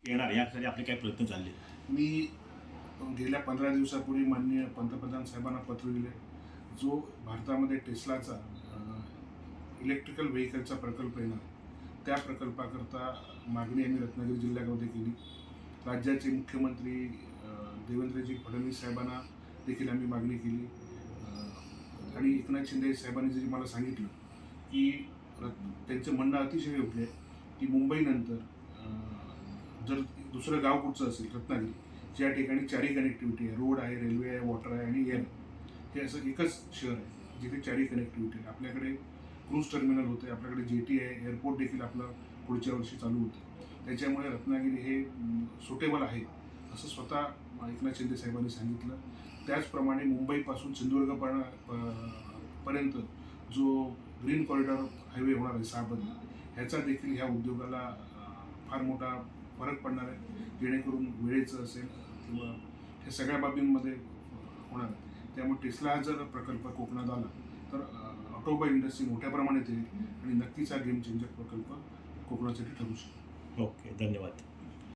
येणार यासाठी आपले काही प्रयत्न चालले? मी गेल्या 15 दिवसापूर्वी माननीय पंतप्रधान साहेबांना पत्र दिले. जो भारतामध्ये टेस्लाचा इलेक्ट्रिकल व्हेकलचा प्रकल्प येणार, त्या प्रकल्पाकरता मागणी आम्ही रत्नागिरी जिल्ह्यामध्ये केली. राज्याचे मुख्यमंत्री देवेंद्रजी फडणवीस साहेबांना देखील आम्ही मागणी केली. आणि एकनाथ शिंदे साहेबांनी जरी मला सांगितलं की त्यांचं म्हणणं अतिशय योग्य आहे की मुंबईनंतर जर दुसरं गाव कुठचं असेल रत्नागिरी, ज्या ठिकाणी चारही कनेक्टिव्हिटी आहे, रोड आहे, रेल्वे आहे, वॉटर आहे आणि एअर, हे असं एकच शहर आहे जिथे चारही कनेक्टिव्हिटी आहे. आपल्याकडे क्रूज टर्मिनल होते, आपल्याकडे जेटी आहे, एअरपोर्ट देखील आपलं पुढच्या वर्षी चालू होतं. त्याच्यामुळे रत्नागिरी हे सुटेबल आहे असं स्वतः एकनाथ शिंदे साहेबांनी सांगितलं. त्याचप्रमाणे मुंबईपासून सिंधुदुर्ग पर्यंत जो ग्रीन कॉरिडॉर हायवे होणार आहे 6 बदली, ह्याचा देखील ह्या उद्योगाला फार मोठा फरक पडणार आहे. जेणेकरून वेळेचं असेल किंवा ह्या सगळ्या बाबींमध्ये होणार आहे. त्यामुळे टेस्ला हा जर प्रकल्प कोकणात आला तर ऑटोमोबाईल इंडस्ट्री मोठ्या प्रमाणात येईल आणि नक्कीच हा गेम चेंजर प्रकल्प कोकणासाठी ठरू शकतो. ओके, धन्यवाद.